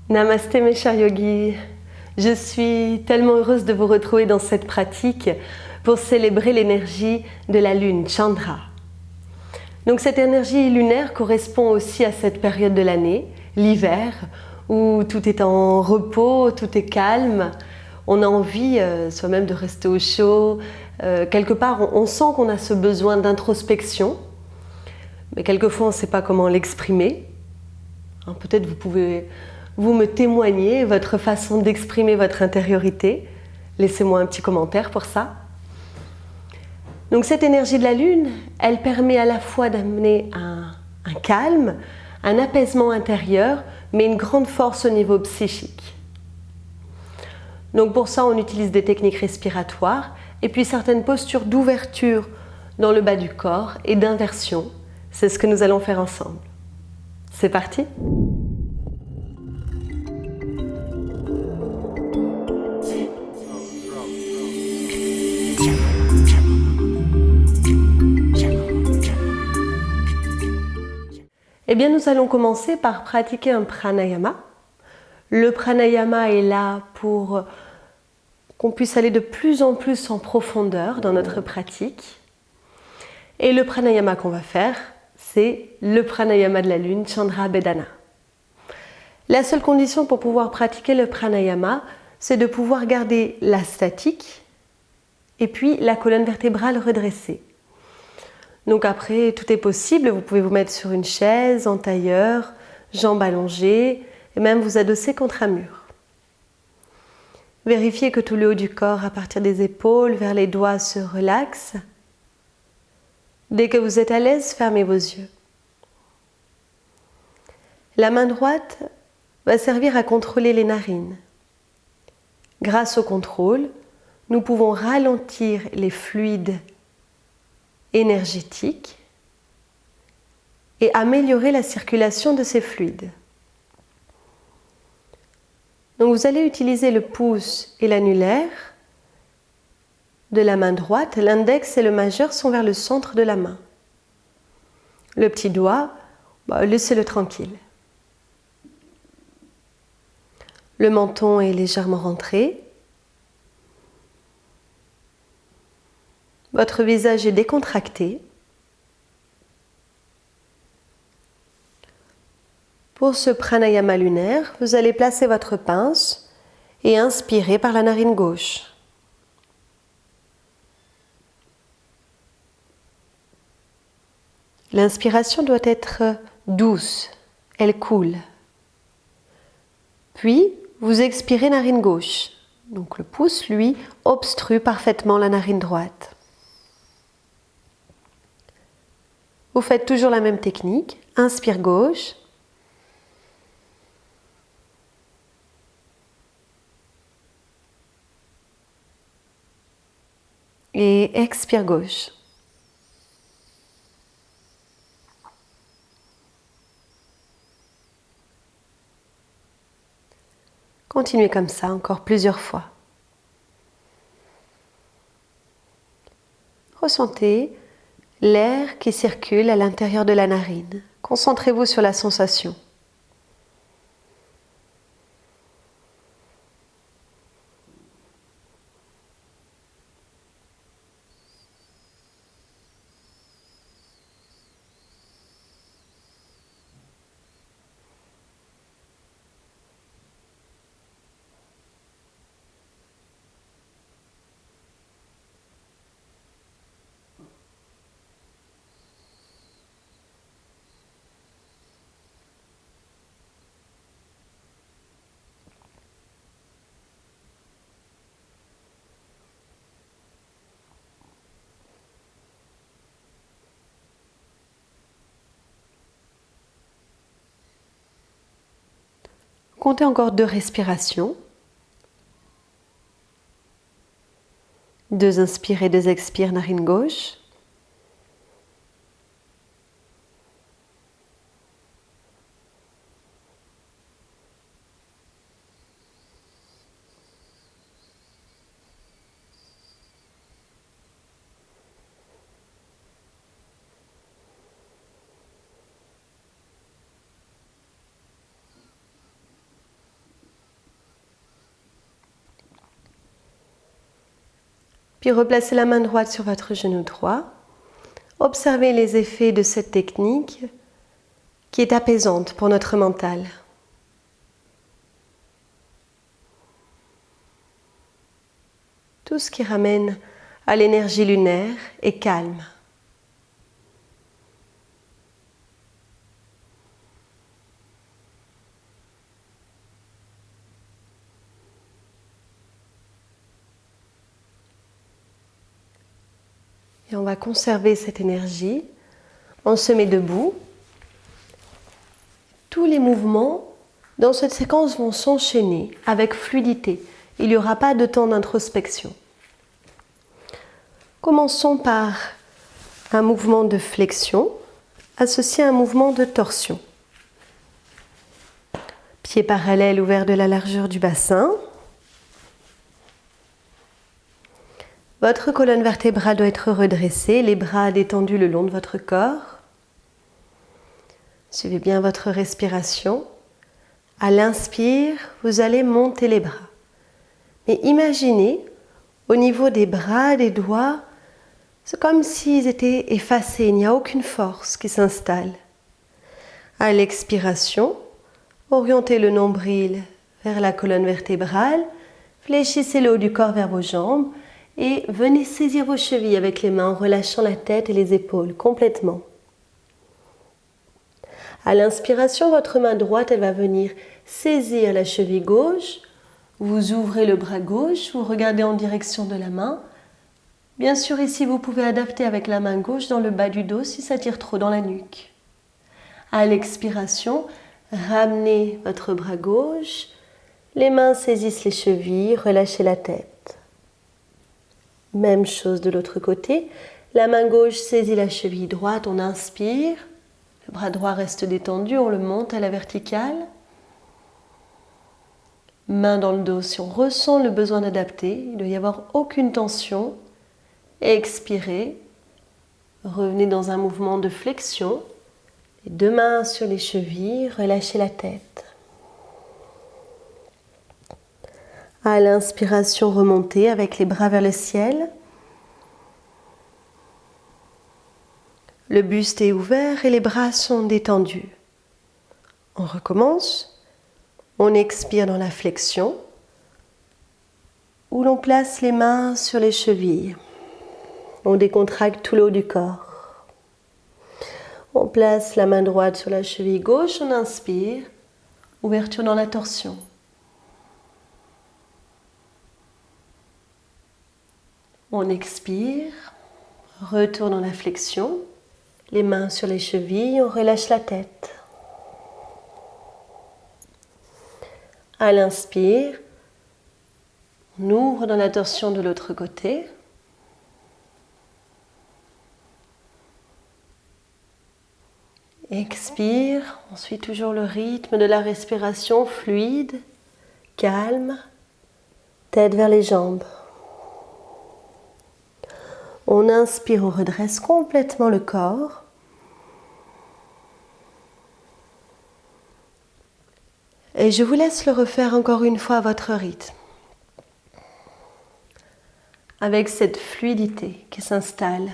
Namasté mes chers yogis, je suis tellement heureuse de vous retrouver dans cette pratique pour célébrer l'énergie de la lune, Chandra. Donc cette énergie lunaire correspond aussi à cette période de l'année, l'hiver, où tout est en repos, tout est calme, on a envie soi-même de rester au chaud, quelque part on sent qu'on a ce besoin d'introspection, mais quelquefois on ne sait pas comment l'exprimer. Peut-être vous pouvez vous me témoigner votre façon d'exprimer votre intériorité. Laissez-moi un petit commentaire pour ça. Donc cette énergie de la lune, elle permet à la fois d'amener un calme, un apaisement intérieur, mais une grande force au niveau psychique. Donc pour ça, on utilise des techniques respiratoires et puis certaines postures d'ouverture dans le bas du corps et d'inversion. C'est ce que nous allons faire ensemble. C'est parti ? Eh bien, nous allons commencer par pratiquer un pranayama. Le pranayama est là pour qu'on puisse aller de plus en plus en profondeur dans notre pratique. Et le pranayama qu'on va faire, c'est le pranayama de la lune, Chandra Bedana. La seule condition pour pouvoir pratiquer le pranayama, c'est de pouvoir garder la statique et puis la colonne vertébrale redressée. Donc après, tout est possible, vous pouvez vous mettre sur une chaise, en tailleur, jambes allongées, et même vous adosser contre un mur. Vérifiez que tout le haut du corps, à partir des épaules, vers les doigts, se relaxe. Dès que vous êtes à l'aise, fermez vos yeux. La main droite va servir à contrôler les narines. Grâce au contrôle, nous pouvons ralentir les fluides énergétique et améliorer la circulation de ces fluides. Donc vous allez utiliser le pouce et l'annulaire de la main droite. L'index et le majeur sont vers le centre de la main. Le petit doigt, laissez-le tranquille. Le menton est légèrement rentré. Votre visage est décontracté. Pour ce pranayama lunaire, vous allez placer votre pince et inspirer par la narine gauche. L'inspiration doit être douce, elle coule. Puis, vous expirez narine gauche. Donc le pouce, lui, obstrue parfaitement la narine droite. Vous faites toujours la même technique. Inspire gauche. Et expire gauche. Continuez comme ça encore plusieurs fois. Ressentez l'air qui circule à l'intérieur de la narine. Concentrez-vous sur la sensation. Comptez encore 2 respirations. 2 inspires et 2 expires, narine gauche. Puis replacez la main droite sur votre genou droit. Observez les effets de cette technique qui est apaisante pour notre mental. Tout ce qui ramène à l'énergie lunaire est calme. Et on va conserver cette énergie. On se met debout. Tous les mouvements dans cette séquence vont s'enchaîner avec fluidité. Il n'y aura pas de temps d'introspection. Commençons par un mouvement de flexion associé à un mouvement de torsion. Pieds parallèles ouverts de la largeur du bassin. Votre colonne vertébrale doit être redressée, les bras détendus le long de votre corps. Suivez bien votre respiration. À l'inspire, vous allez monter les bras. Mais imaginez, au niveau des bras, des doigts, c'est comme s'ils étaient effacés, il n'y a aucune force qui s'installe. À l'expiration, orientez le nombril vers la colonne vertébrale, fléchissez le haut du corps vers vos jambes et venez saisir vos chevilles avec les mains en relâchant la tête et les épaules complètement. À l'inspiration, votre main droite, elle va venir saisir la cheville gauche. Vous ouvrez le bras gauche, vous regardez en direction de la main. Bien sûr, ici, vous pouvez adapter avec la main gauche dans le bas du dos si ça tire trop dans la nuque. À l'expiration, ramenez votre bras gauche. Les mains saisissent les chevilles, relâchez la tête. Même chose de l'autre côté. La main gauche saisit la cheville droite, on inspire. Le bras droit reste détendu, on le monte à la verticale. Main dans le dos, si on ressent le besoin d'adapter, il ne doit y avoir aucune tension. Expirez, revenez dans un mouvement de flexion. Les deux mains sur les chevilles, relâchez la tête. À l'inspiration, remontez avec les bras vers le ciel. Le buste est ouvert et les bras sont détendus. On recommence. On expire dans la flexion, où l'on place les mains sur les chevilles. On décontracte tout le haut du corps. On place la main droite sur la cheville gauche, on inspire, ouverture dans la torsion. On expire, retour dans la flexion, les mains sur les chevilles, on relâche la tête. À l'inspire, on ouvre dans la torsion de l'autre côté. Expire, on suit toujours le rythme de la respiration fluide, calme, tête vers les jambes. On inspire, on redresse complètement le corps. Et je vous laisse le refaire encore une fois à votre rythme. Avec cette fluidité qui s'installe.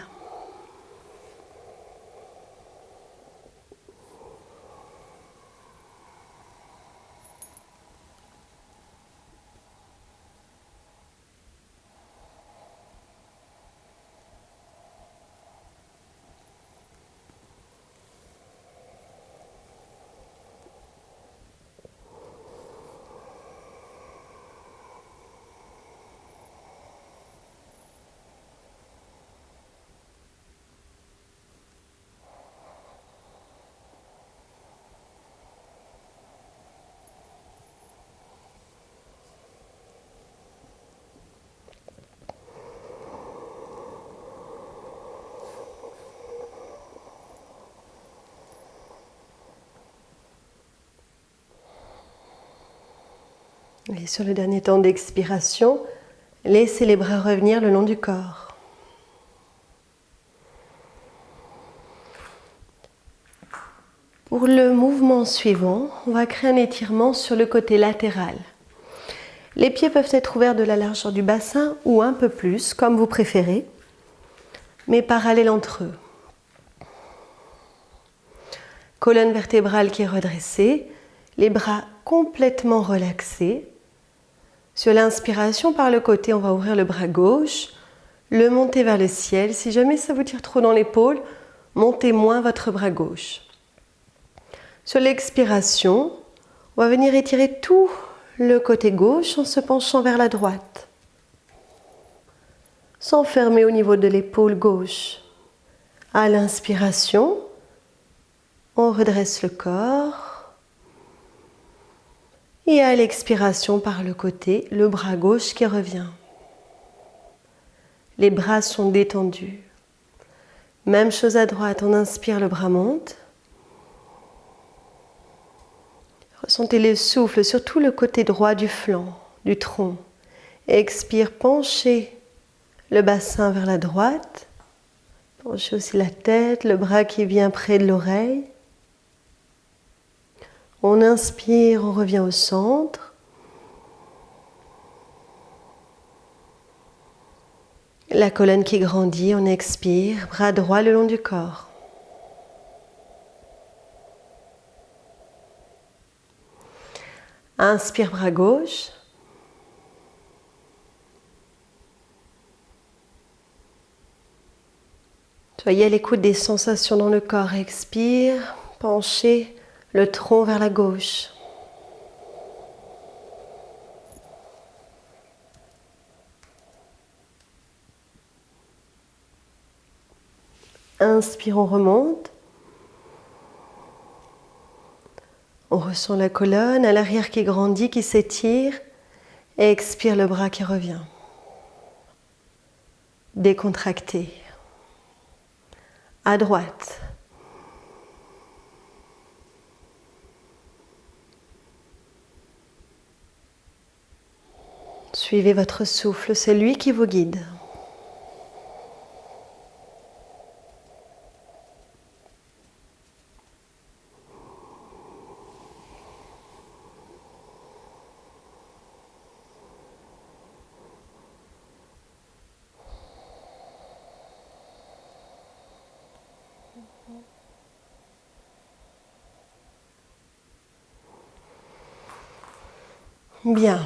Et sur le dernier temps d'expiration, laissez les bras revenir le long du corps. Pour le mouvement suivant, on va créer un étirement sur le côté latéral. Les pieds peuvent être ouverts de la largeur du bassin ou un peu plus, comme vous préférez, mais parallèles entre eux. Colonne vertébrale qui est redressée, les bras complètement relaxés. Sur l'inspiration par le côté, on va ouvrir le bras gauche, le monter vers le ciel. Si jamais ça vous tire trop dans l'épaule, montez moins votre bras gauche. Sur l'expiration, on va venir étirer tout le côté gauche en se penchant vers la droite. S'enfermer au niveau de l'épaule gauche. À l'inspiration, on redresse le corps. Et à l'expiration par le côté, le bras gauche qui revient. Les bras sont détendus. Même chose à droite, on inspire, le bras monte. Ressentez le souffle sur tout le côté droit du flanc, du tronc. Expire, penchez le bassin vers la droite. Penchez aussi la tête, le bras qui vient près de l'oreille. On inspire, on revient au centre. La colonne qui grandit, on expire, bras droit le long du corps. Inspire, bras gauche. Soyez à l'écoute des sensations dans le corps. Expire, penchez le tronc vers la gauche. Inspire, on remonte. On ressent la colonne à l'arrière qui grandit, qui s'étire. Et expire, le bras qui revient. Décontracté. À droite. Suivez votre souffle, c'est lui qui vous guide. Bien.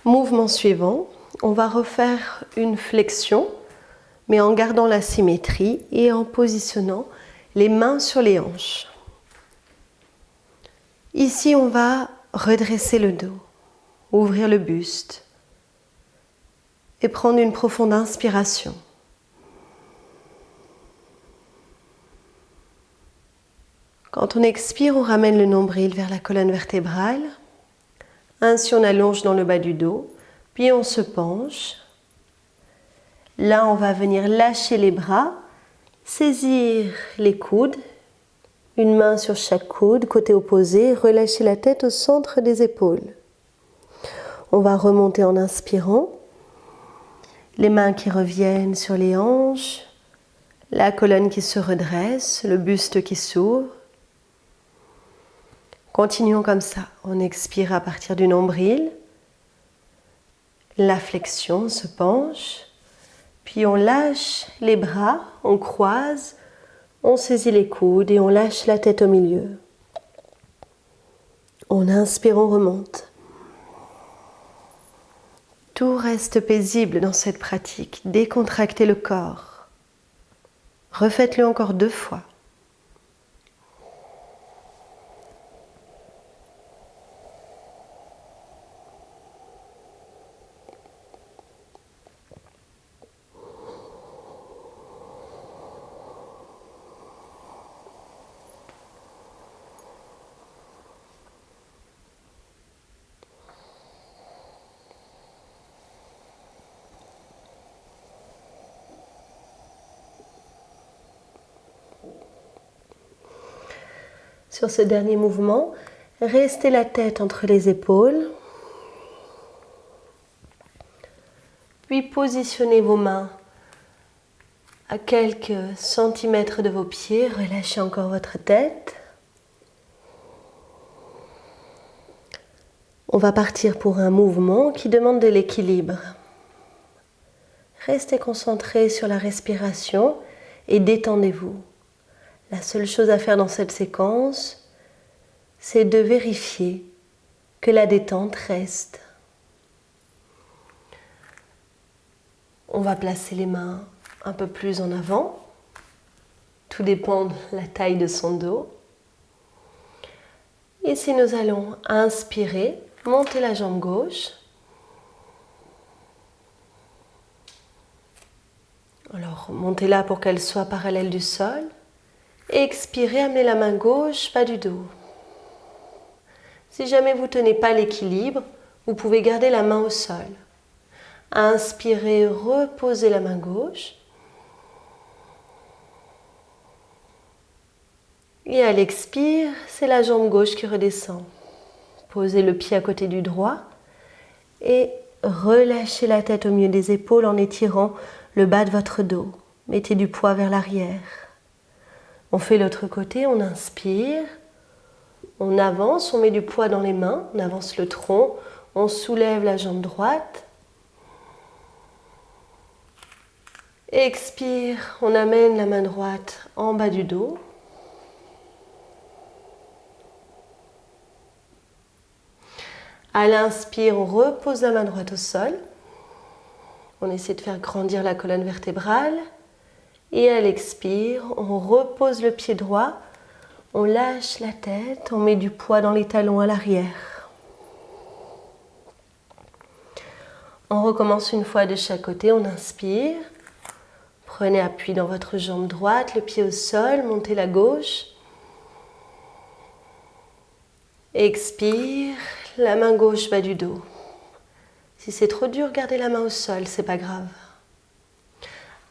Mouvement suivant, on va refaire une flexion, mais en gardant la symétrie et en positionnant les mains sur les hanches. Ici, on va redresser le dos, ouvrir le buste et prendre une profonde inspiration. Quand on expire, on ramène le nombril vers la colonne vertébrale. Ainsi, on allonge dans le bas du dos, puis on se penche. Là, on va venir lâcher les bras, saisir les coudes, une main sur chaque coude, côté opposé, relâcher la tête au centre des épaules. On va remonter en inspirant, les mains qui reviennent sur les hanches, la colonne qui se redresse, le buste qui s'ouvre. Continuons comme ça. On expire à partir du nombril. La flexion se penche. Puis on lâche les bras, on croise, on saisit les coudes et on lâche la tête au milieu. On inspire, on remonte. Tout reste paisible dans cette pratique. Décontractez le corps. Refaites-le encore 2 fois. Sur ce dernier mouvement, restez la tête entre les épaules. Puis positionnez vos mains à quelques centimètres de vos pieds. Relâchez encore votre tête. On va partir pour un mouvement qui demande de l'équilibre. Restez concentrés sur la respiration et détendez-vous. La seule chose à faire dans cette séquence, c'est de vérifier que la détente reste. On va placer les mains un peu plus en avant. Tout dépend de la taille de son dos. Ici, nous allons inspirer, monter la jambe gauche. Alors, montez-la pour qu'elle soit parallèle du sol. Expirez, amenez la main gauche, bas du dos. Si jamais vous ne tenez pas l'équilibre, vous pouvez garder la main au sol. Inspirez, reposez la main gauche. Et à l'expire, c'est la jambe gauche qui redescend. Posez le pied à côté du droit et relâchez la tête au milieu des épaules en étirant le bas de votre dos. Mettez du poids vers l'arrière. On fait l'autre côté, on inspire, on avance, on met du poids dans les mains, on avance le tronc, on soulève la jambe droite. Expire, on amène la main droite en bas du dos. À l'inspire, on repose la main droite au sol. On essaie de faire grandir la colonne vertébrale. Et à l'expire, on repose le pied droit. On lâche la tête, on met du poids dans les talons à l'arrière. On recommence une fois de chaque côté, on inspire. Prenez appui dans votre jambe droite, le pied au sol, montez la gauche. Expire, la main gauche bas du dos. Si c'est trop dur, gardez la main au sol, c'est pas grave.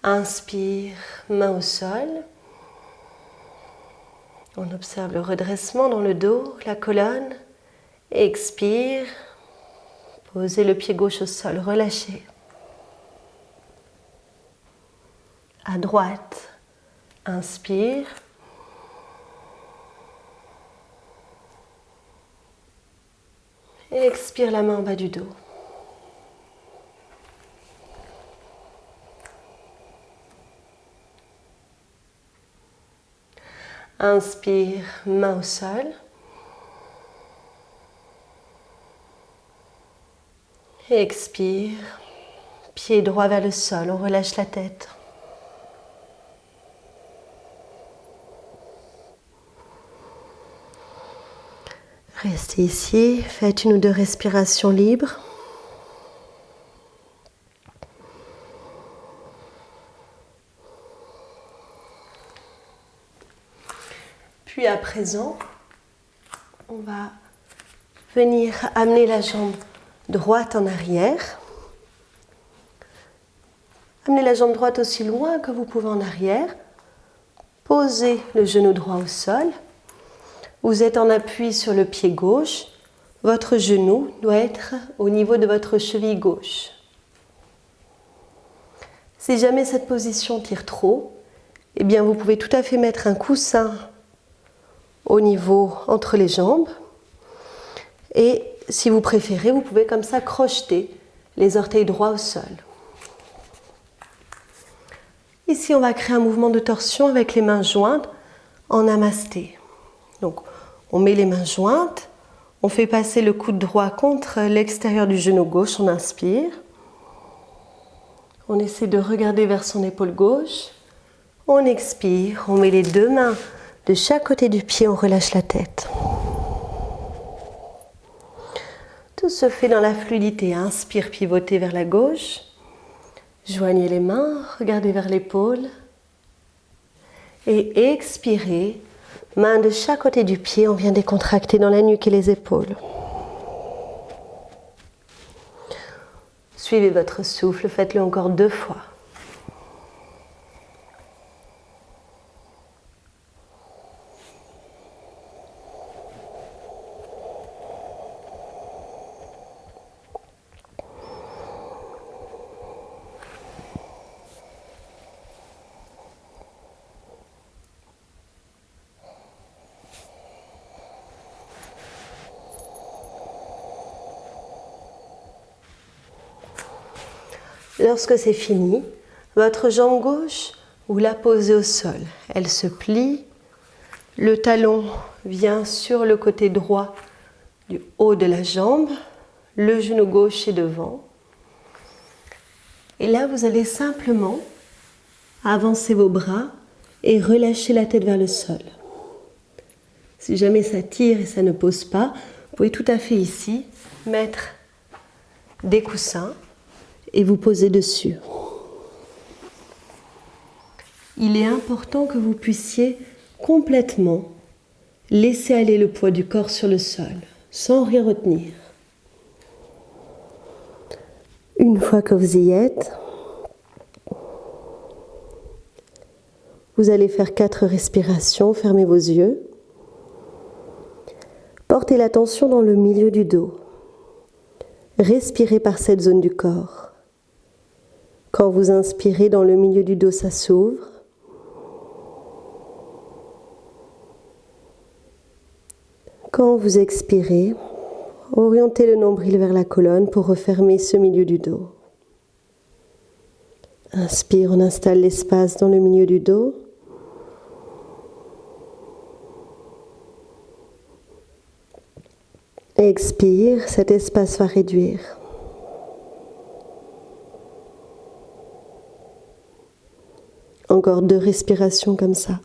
Inspire, main au sol. On observe le redressement dans le dos, la colonne. Expire, posez le pied gauche au sol, relâchez. À droite, inspire. Et expire la main en bas du dos. Inspire, main au sol. Et expire, pied droit vers le sol, on relâche la tête. Restez ici, faites une ou deux respirations libres. Puis à présent, on va venir amener la jambe droite en arrière. Amenez la jambe droite aussi loin que vous pouvez en arrière. Posez le genou droit au sol. Vous êtes en appui sur le pied gauche. Votre genou doit être au niveau de votre cheville gauche. Si jamais cette position tire trop, eh bien vous pouvez tout à fait mettre un coussin au niveau entre les jambes. Et si vous préférez, vous pouvez comme ça crocheter les orteils droits au sol. Ici, on va créer un mouvement de torsion avec les mains jointes en namasté. Donc, on met les mains jointes, on fait passer le coude droit contre l'extérieur du genou gauche, on inspire. On essaie de regarder vers son épaule gauche. On expire, on met les deux mains de chaque côté du pied, on relâche la tête. Tout se fait dans la fluidité. Inspire, pivotez vers la gauche. Joignez les mains, regardez vers l'épaule. Et expirez, main de chaque côté du pied, on vient décontracter dans la nuque et les épaules. Suivez votre souffle, faites-le encore 2 fois. Lorsque c'est fini, votre jambe gauche, vous la posez au sol. Elle se plie, le talon vient sur le côté droit du haut de la jambe, le genou gauche est devant. Et là, vous allez simplement avancer vos bras et relâcher la tête vers le sol. Si jamais ça tire et ça ne pose pas, vous pouvez tout à fait ici mettre des coussins et vous poser dessus. Il est important que vous puissiez complètement laisser aller le poids du corps sur le sol, sans rien retenir. Une fois que vous y êtes, vous allez faire 4 respirations, fermez vos yeux. Portez l'attention dans le milieu du dos. Respirez par cette zone du corps. Quand vous inspirez, dans le milieu du dos, ça s'ouvre. Quand vous expirez, orientez le nombril vers la colonne pour refermer ce milieu du dos. Inspire, on installe l'espace dans le milieu du dos. Expire, cet espace va réduire. Encore 2 respirations comme ça.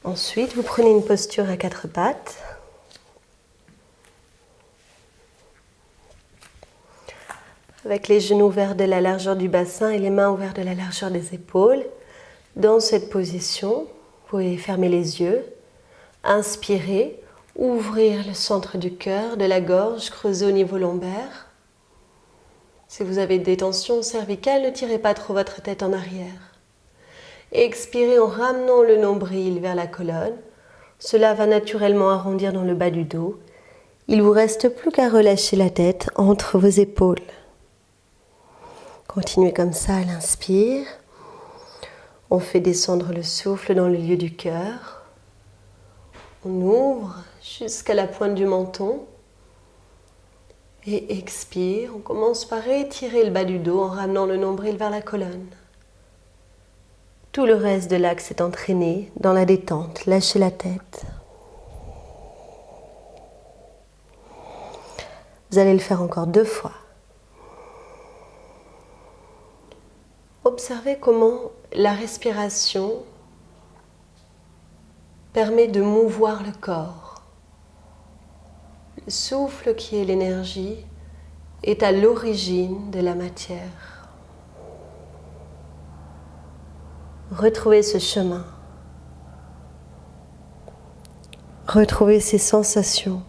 Ensuite, vous prenez une posture à 4 pattes. Avec les genoux ouverts de la largeur du bassin et les mains ouvertes de la largeur des épaules. Dans cette position, vous pouvez fermer les yeux, inspirer, ouvrir le centre du cœur, de la gorge, creuser au niveau lombaire. Si vous avez des tensions cervicales, ne tirez pas trop votre tête en arrière. Expirez en ramenant le nombril vers la colonne. Cela va naturellement arrondir dans le bas du dos. Il ne vous reste plus qu'à relâcher la tête entre vos épaules. Continuez comme ça à l'inspire. On fait descendre le souffle dans le lieu du cœur. On ouvre jusqu'à la pointe du menton. Et expire. On commence par étirer le bas du dos en ramenant le nombril vers la colonne. Tout le reste de l'axe est entraîné dans la détente. Lâchez la tête. Vous allez le faire encore 2 fois. Observez comment la respiration permet de mouvoir le corps. Le souffle qui est l'énergie est à l'origine de la matière. Retrouvez ce chemin. Retrouvez ces sensations.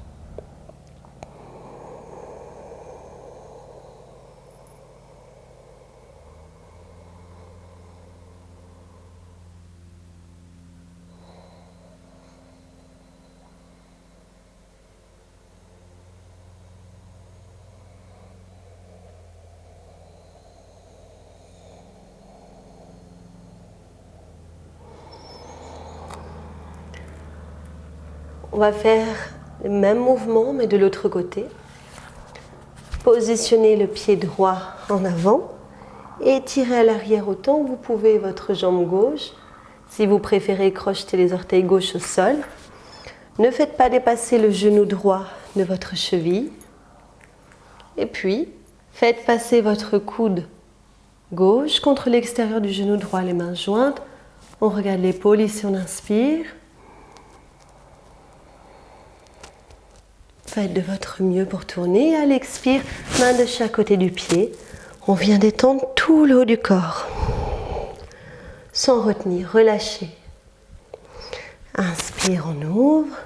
On va faire le même mouvement, mais de l'autre côté. Positionnez le pied droit en avant et tirez à l'arrière autant que vous pouvez votre jambe gauche. Si vous préférez, crochetez les orteils gauche au sol. Ne faites pas dépasser le genou droit de votre cheville. Et puis, faites passer votre coude gauche contre l'extérieur du genou droit, les mains jointes. On regarde l'épaule, ici on inspire. Faites de votre mieux pour tourner. À l'expire, main de chaque côté du pied. On vient détendre tout le haut du corps. Sans retenir, relâchez. Inspire, on ouvre.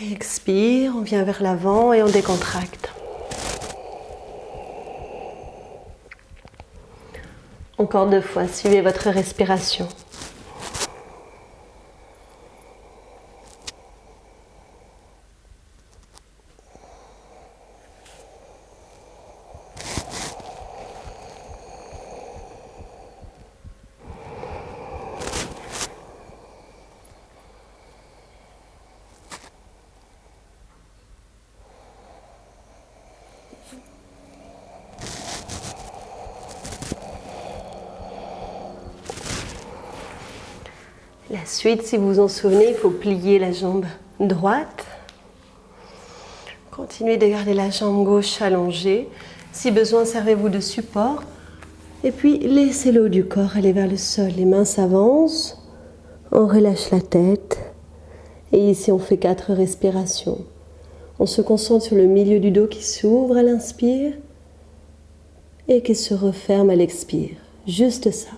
Expire, on vient vers l'avant et on décontracte. Encore 2 fois, suivez votre respiration. La suite, si vous vous en souvenez, il faut plier la jambe droite. Continuez de garder la jambe gauche allongée. Si besoin, servez-vous de support. Et puis, laissez le haut du corps aller vers le sol. Les mains s'avancent. On relâche la tête. Et ici, on fait 4 respirations. On se concentre sur le milieu du dos qui s'ouvre à l'inspire et qui se referme à l'expire. Juste ça.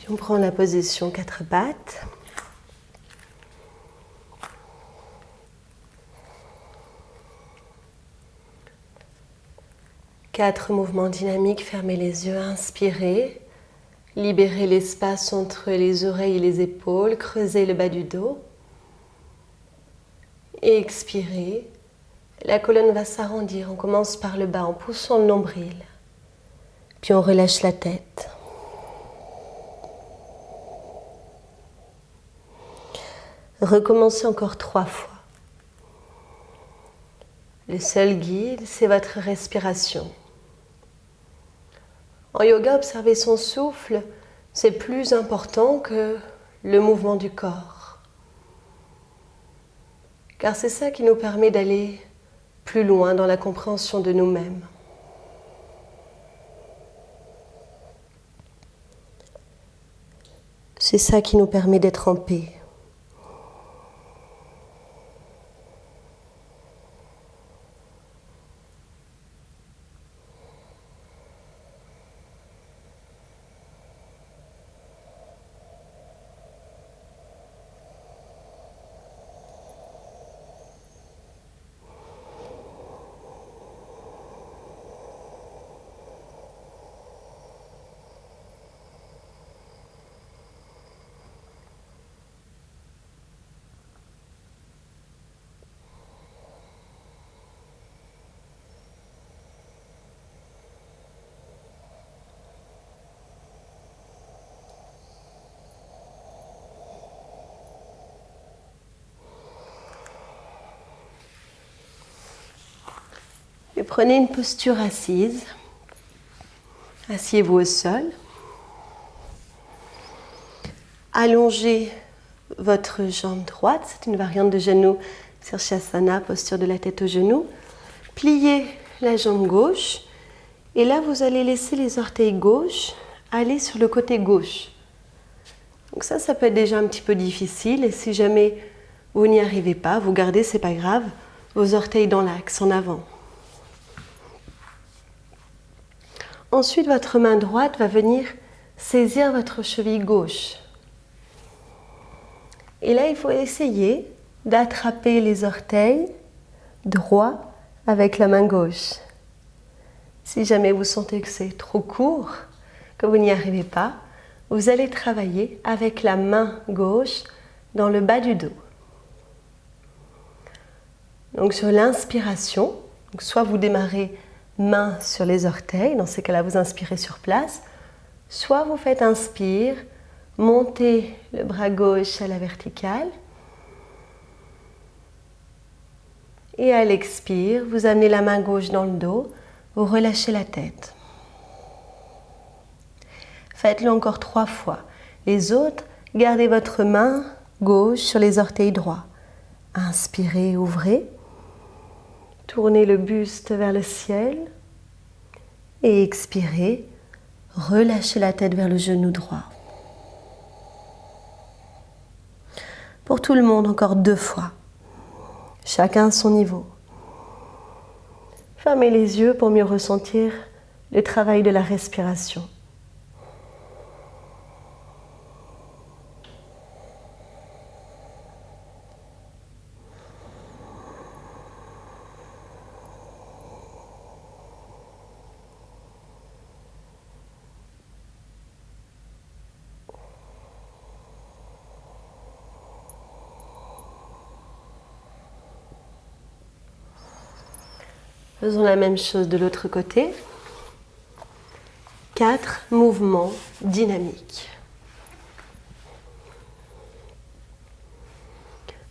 On prend la position 4 pattes. Quatre mouvements dynamiques, fermez les yeux, inspirez. Libérez l'espace entre les oreilles et les épaules, creusez le bas du dos. Et expirez. La colonne va s'arrondir, on commence par le bas en poussant le nombril. Puis on relâche la tête. Recommencez encore 3 fois. Le seul guide, c'est votre respiration. En yoga, observer son souffle, c'est plus important que le mouvement du corps. Car c'est ça qui nous permet d'aller plus loin dans la compréhension de nous-mêmes. C'est ça qui nous permet d'être en paix. Et prenez une posture assise. Asseyez-vous au sol. Allongez votre jambe droite. C'est une variante de genou Sirsasana, posture de la tête au genou. Pliez la jambe gauche. Et là, vous allez laisser les orteils gauche aller sur le côté gauche. Donc ça peut être déjà un petit peu difficile. Et si jamais vous n'y arrivez pas, vous gardez, c'est pas grave, vos orteils dans l'axe, en avant. Ensuite, votre main droite va venir saisir votre cheville gauche. Et là, il faut essayer d'attraper les orteils droits avec la main gauche. Si jamais vous sentez que c'est trop court, que vous n'y arrivez pas, vous allez travailler avec la main gauche dans le bas du dos. Donc sur l'inspiration, soit vous démarrez main sur les orteils. Dans ces cas-là, vous inspirez sur place. Soit vous faites inspire, montez le bras gauche à la verticale. Et à l'expire, vous amenez la main gauche dans le dos, vous relâchez la tête. Faites-le encore 3 fois. Les autres, gardez votre main gauche sur les orteils droits. Inspirez, ouvrez. Tournez le buste vers le ciel. Et expirez, relâchez la tête vers le genou droit. Pour tout le monde, encore 2 fois. Chacun à son niveau. Fermez les yeux pour mieux ressentir le travail de la respiration. Faisons la même chose de l'autre côté. 4 mouvements dynamiques.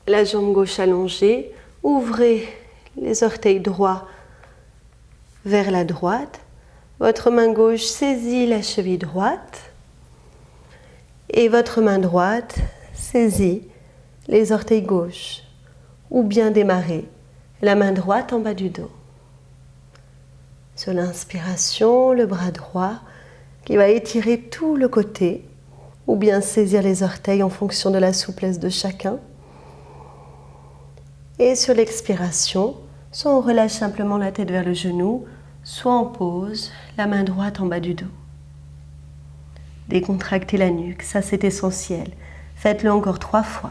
La jambe gauche allongée, ouvrez les orteils droits vers la droite. Votre main gauche saisit la cheville droite et votre main droite saisit les orteils gauches. Ou bien démarrer la main droite en bas du dos. Sur l'inspiration, le bras droit qui va étirer tout le côté ou bien saisir les orteils en fonction de la souplesse de chacun. Et sur l'expiration, soit on relâche simplement la tête vers le genou, soit on pose la main droite en bas du dos. Décontractez la nuque, ça c'est essentiel. Faites-le encore 3 fois.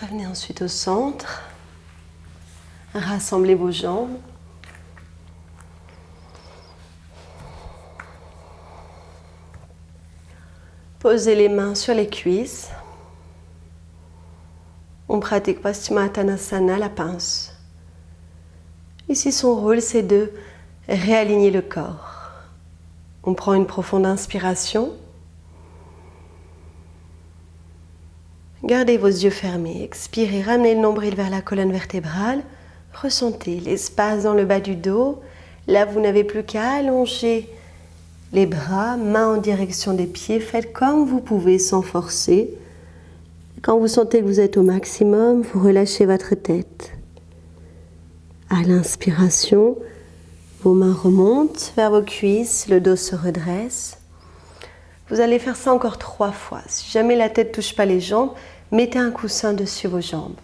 Revenez ensuite au centre. Rassemblez vos jambes. Posez les mains sur les cuisses. On pratique Paschimottanasana, la pince. Ici, son rôle, c'est de réaligner le corps. On prend une profonde inspiration. Gardez vos yeux fermés. Expirez, ramenez le nombril vers la colonne vertébrale. Ressentez l'espace dans le bas du dos. Là, vous n'avez plus qu'à allonger les bras, mains en direction des pieds. Faites comme vous pouvez sans forcer. Quand vous sentez que vous êtes au maximum, vous relâchez votre tête. À l'inspiration, vos mains remontent vers vos cuisses, le dos se redresse. Vous allez faire ça encore 3 fois. Si jamais la tête ne touche pas les jambes, mettez un coussin dessus vos jambes.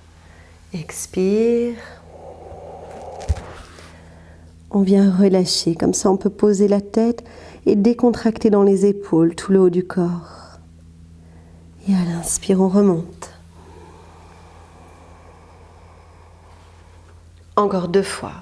Expire. On vient relâcher. Comme ça, on peut poser la tête et décontracter dans les épaules, tout le haut du corps. Et à l'inspire, on remonte. Encore 2 fois.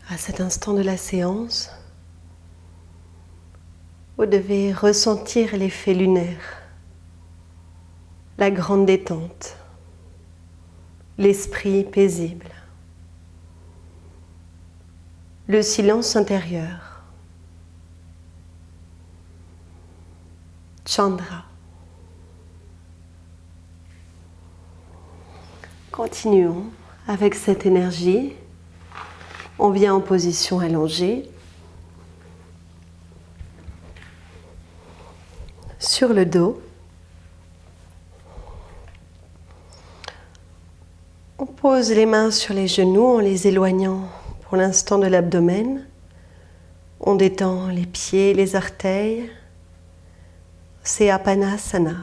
à cet instant de la séance, vous devez ressentir l'effet lunaire, la grande détente, l'esprit paisible, le silence intérieur. Chandra. Continuons avec cette énergie. On vient en position allongée. Sur le dos. On pose les mains sur les genoux en les éloignant pour l'instant de l'abdomen. On détend les pieds, les orteils. C'est Apanasana.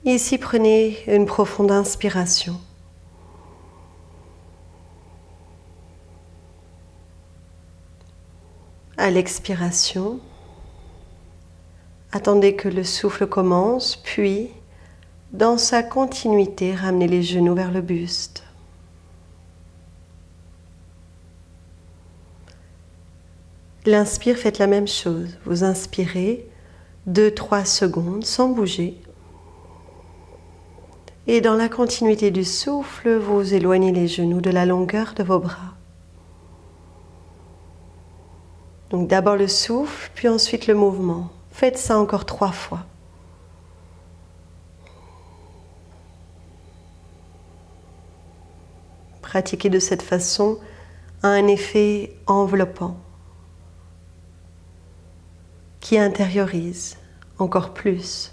Ici, prenez une profonde inspiration. À l'expiration, attendez que le souffle commence, puis, dans sa continuité, ramenez les genoux vers le buste. L'inspire, faites la même chose. Vous inspirez 2-3 secondes sans bouger. Et dans la continuité du souffle, vous éloignez les genoux de la longueur de vos bras. Donc d'abord le souffle, puis ensuite le mouvement. Faites ça encore 3 fois. Pratiquer de cette façon a un effet enveloppant qui intériorise encore plus.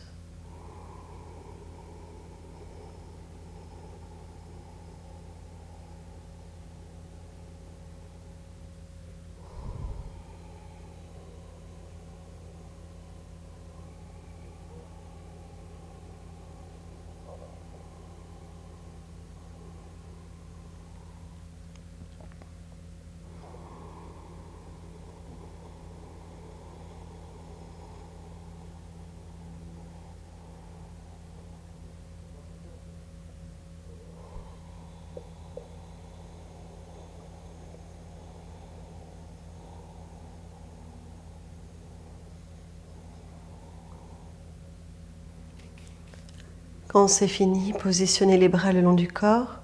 Quand c'est fini, positionnez les bras le long du corps,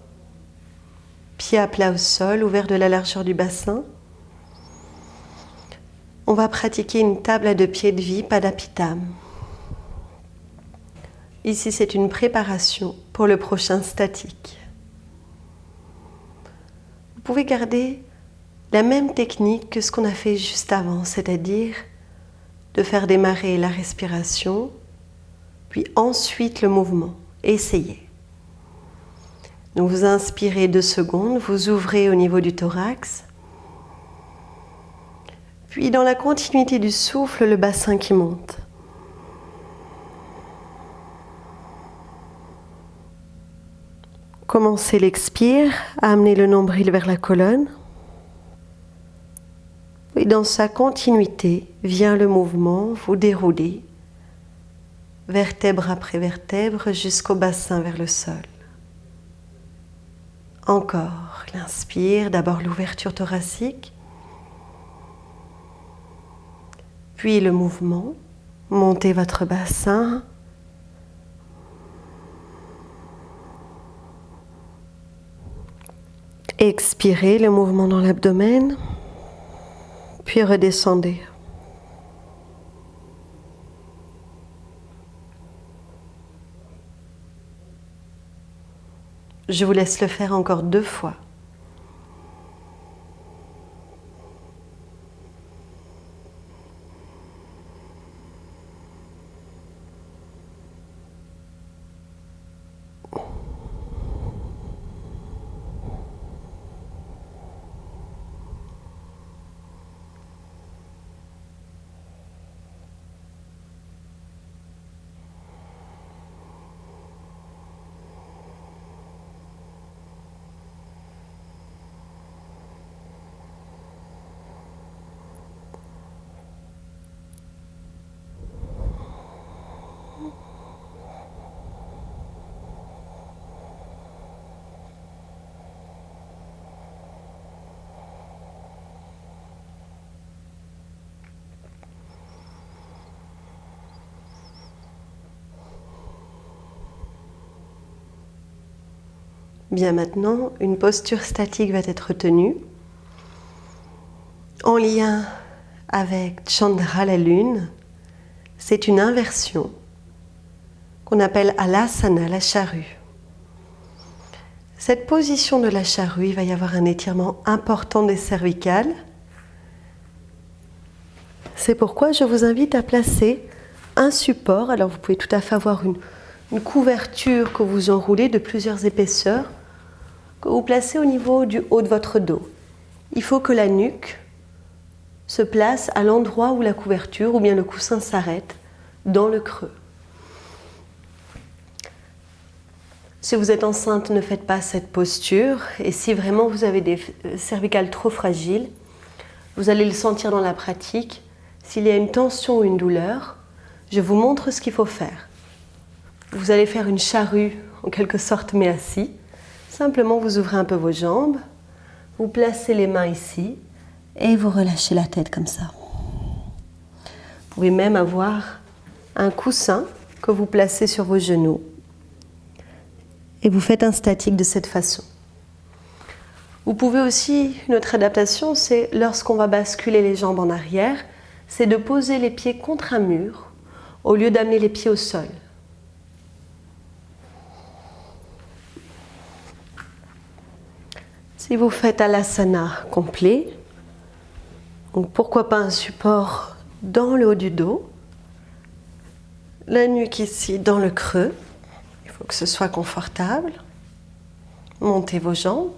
pieds à plat au sol, ouverts de la largeur du bassin. On va pratiquer une table à 2 pieds de vie, Padapitam. Ici, c'est une préparation pour le prochain statique. Vous pouvez garder la même technique que ce qu'on a fait juste avant, c'est-à-dire de faire démarrer la respiration, puis ensuite le mouvement. Essayez. Donc vous inspirez 2 secondes, vous ouvrez au niveau du thorax, puis dans la continuité du souffle, le bassin qui monte. Commencez l'expire, à amener le nombril vers la colonne. Et dans sa continuité vient le mouvement, vous déroulez vertèbre après vertèbre jusqu'au bassin vers le sol. Encore, l'inspire, d'abord l'ouverture thoracique, puis le mouvement, montez votre bassin. Expirez le mouvement dans l'abdomen, puis redescendez. Je vous laisse le faire encore 2 fois. Bien maintenant, une posture statique va être tenue en lien avec Chandra, la lune. C'est une inversion qu'on appelle Alasana, la charrue. Cette position de la charrue, il va y avoir un étirement important des cervicales. C'est pourquoi je vous invite à placer un support. Alors vous pouvez tout à fait avoir une couverture que vous enroulez de plusieurs épaisseurs, que vous placez au niveau du haut de votre dos. Il faut que la nuque se place à l'endroit où la couverture ou bien le coussin s'arrête, dans le creux. Si vous êtes enceinte, ne faites pas cette posture. Et si vraiment vous avez des cervicales trop fragiles, vous allez le sentir dans la pratique. S'il y a une tension ou une douleur, je vous montre ce qu'il faut faire. Vous allez faire une charrue, en quelque sorte, mais assis. Simplement, vous ouvrez un peu vos jambes, vous placez les mains ici et vous relâchez la tête comme ça. Vous pouvez même avoir un coussin que vous placez sur vos genoux. Et vous faites un statique de cette façon. Vous pouvez aussi, une autre adaptation, c'est lorsqu'on va basculer les jambes en arrière, c'est de poser les pieds contre un mur au lieu d'amener les pieds au sol. Si vous faites Alasana complet, donc pourquoi pas un support dans le haut du dos, la nuque ici dans le creux. Il faut que ce soit confortable. Montez vos jambes.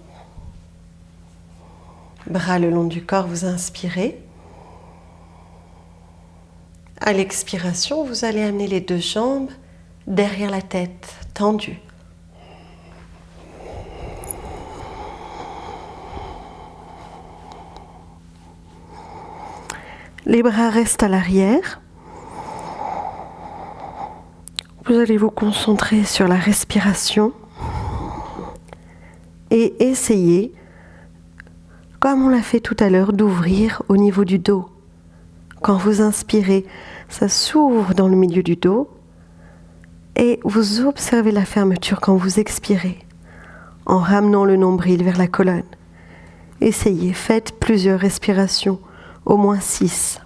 Bras le long du corps, vous inspirez. À l'expiration, vous allez amener les deux jambes derrière la tête, tendues. Les bras restent à l'arrière. Vous allez vous concentrer sur la respiration et essayer, comme on l'a fait tout à l'heure, d'ouvrir au niveau du dos. Quand vous inspirez, ça s'ouvre dans le milieu du dos et vous observez la fermeture quand vous expirez, en ramenant le nombril vers la colonne. Essayez, faites plusieurs respirations, au moins 6.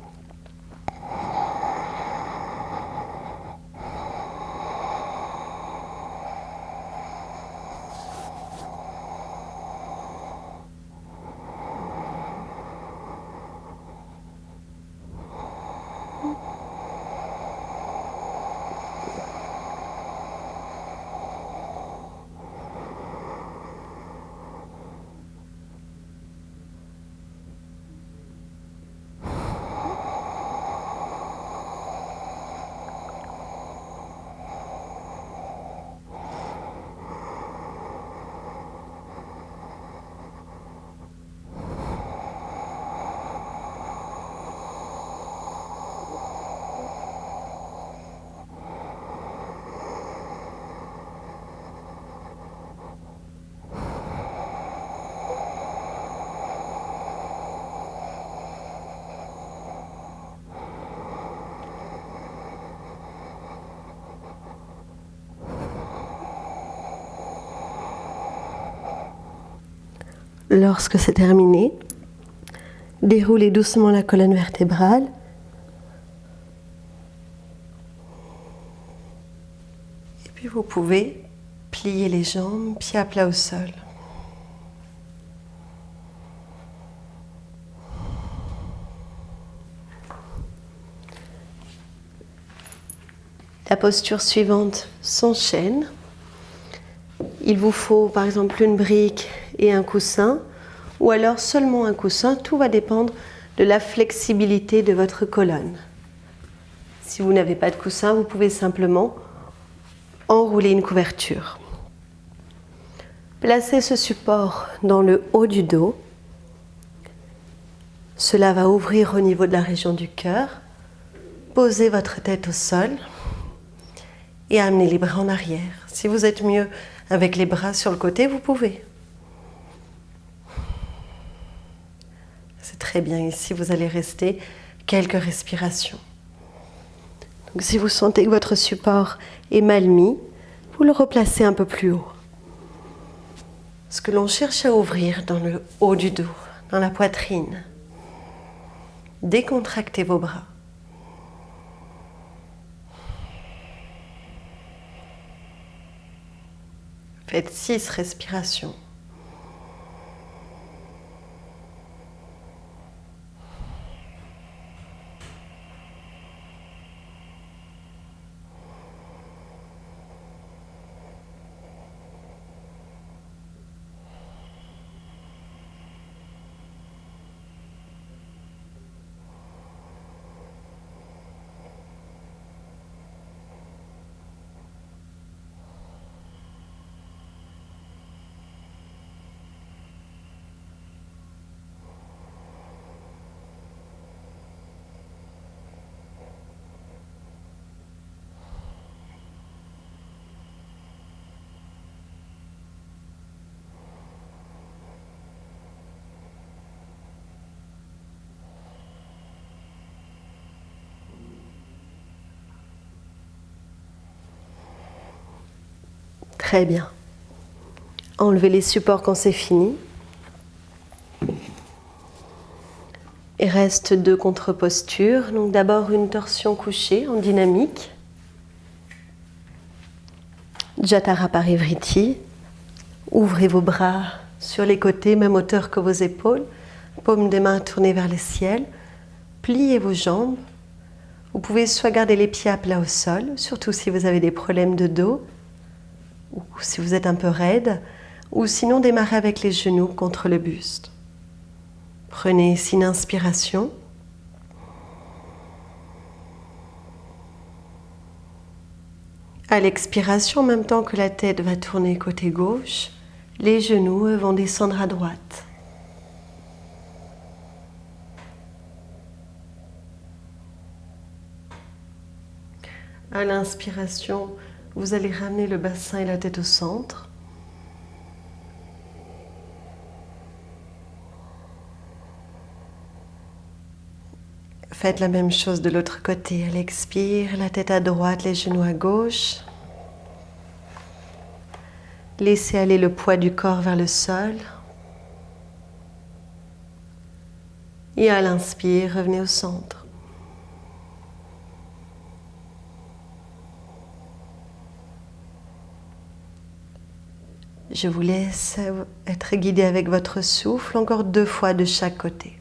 Lorsque c'est terminé, déroulez doucement la colonne vertébrale. Et puis vous pouvez plier les jambes, pieds à plat au sol. La posture suivante s'enchaîne. Il vous faut par exemple une brique et un coussin, ou alors seulement un coussin. Tout va dépendre de la flexibilité de votre colonne. Si vous n'avez pas de coussin, vous pouvez simplement enrouler une couverture. Placez ce support dans le haut du dos. Cela va ouvrir au niveau de la région du cœur. Posez votre tête au sol et amenez les bras en arrière. Si vous êtes mieux avec les bras sur le côté, vous pouvez. C'est très bien ici, vous allez rester quelques respirations. Donc, si vous sentez que votre support est mal mis, vous le replacez un peu plus haut. ce que l'on cherche à ouvrir dans le haut du dos, dans la poitrine. Décontractez vos bras. Faites 6 respirations. Très bien. Enlevez les supports quand c'est fini. Il reste 2 contre-postures. Donc d'abord une torsion couchée en dynamique. Jatara Parivriti. Ouvrez vos bras sur les côtés, même hauteur que vos épaules. Paumes des mains tournées vers le ciel. Pliez vos jambes. Vous pouvez soit garder les pieds à plat au sol, surtout si vous avez des problèmes de dos, ou si vous êtes un peu raide, ou sinon démarrer avec les genoux contre le buste. Prenez ici une inspiration. À l'expiration, en même temps que la tête va tourner côté gauche, les genoux vont descendre à droite. À l'inspiration, vous allez ramener le bassin et la tête au centre. Faites la même chose de l'autre côté. À l'expire, la tête à droite, les genoux à gauche. Laissez aller le poids du corps vers le sol. Et à l'inspire, revenez au centre. Je vous laisse être guidé avec votre souffle, encore 2 fois de chaque côté.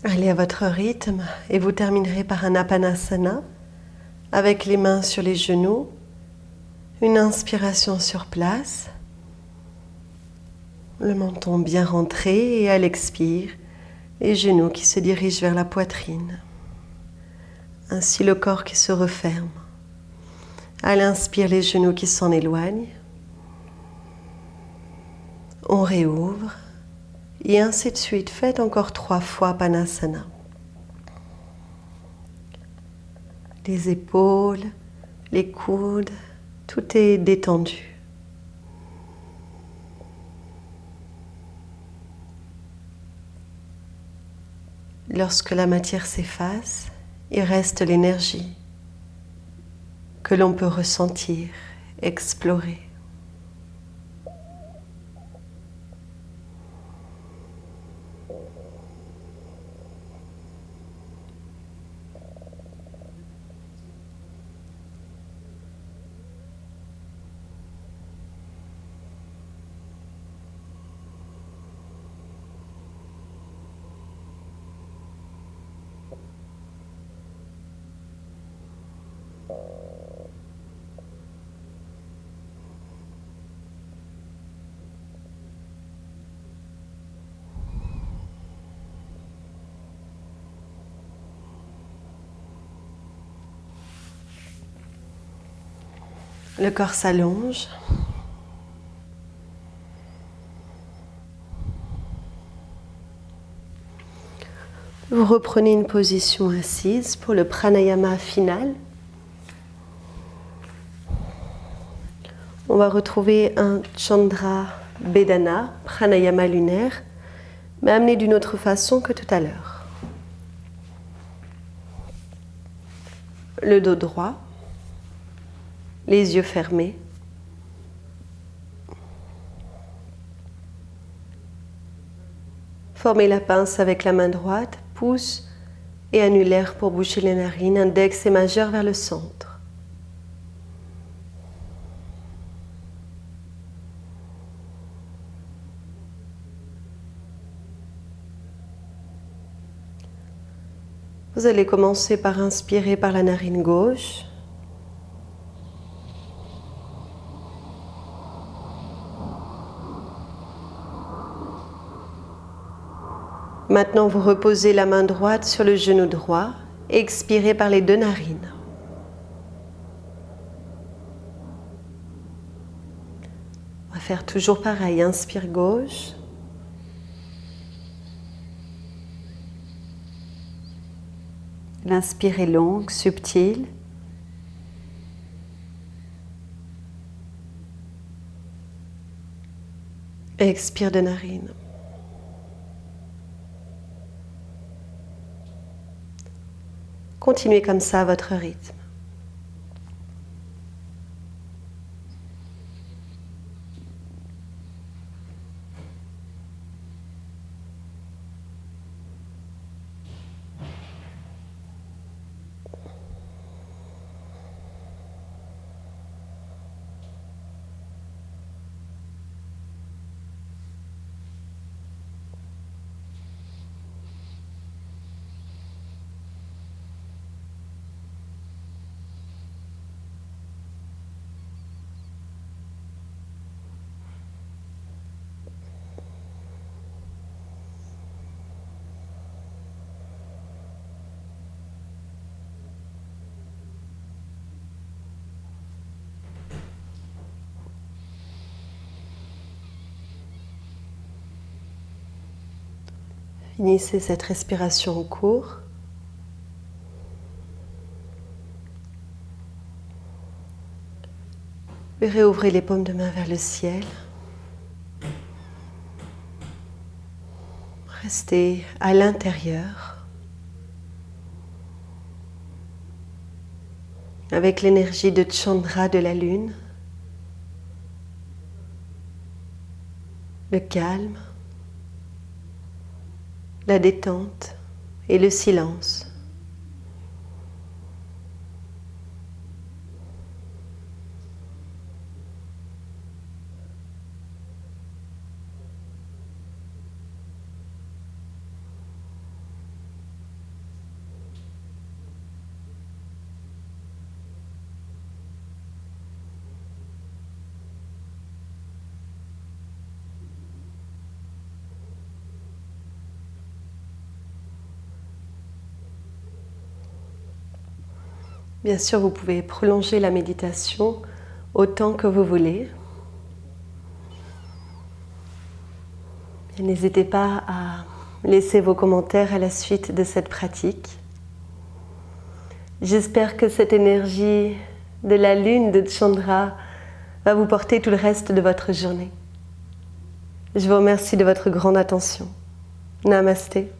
Allez à votre rythme et vous terminerez par un Apanasana avec les mains sur les genoux, une inspiration sur place, le menton bien rentré et à l'expire, les genoux qui se dirigent vers la poitrine, ainsi le corps qui se referme. À l'inspire, les genoux qui s'en éloignent, on réouvre. Et ainsi de suite, faites encore 3 fois Panasana. Les épaules, les coudes, tout est détendu. Lorsque la matière s'efface, il reste l'énergie que l'on peut ressentir, explorer. Le corps s'allonge. Vous reprenez une position assise pour le pranayama final. On va retrouver un Chandra Bedana, pranayama lunaire, mais amené d'une autre façon que tout à l'heure. Le dos droit. Les yeux fermés. Formez la pince avec la main droite, pouce et annulaire pour boucher les narines, index et majeur vers le centre. Vous allez commencer par inspirer par la narine gauche. Maintenant, vous reposez la main droite sur le genou droit et expirez par les deux narines. On va faire toujours pareil. Inspire gauche. L'inspire est longue, subtile. Et expire de narine. Continuez comme ça à votre rythme. Finissez cette respiration en cours. Et réouvrez les paumes de main vers le ciel. Restez à l'intérieur, avec l'énergie de Chandra de la lune, le calme, la détente et le silence. Bien sûr, vous pouvez prolonger la méditation autant que vous voulez. Et n'hésitez pas à laisser vos commentaires à la suite de cette pratique. J'espère que cette énergie de la lune de Chandra va vous porter tout le reste de votre journée. Je vous remercie de votre grande attention. Namasté.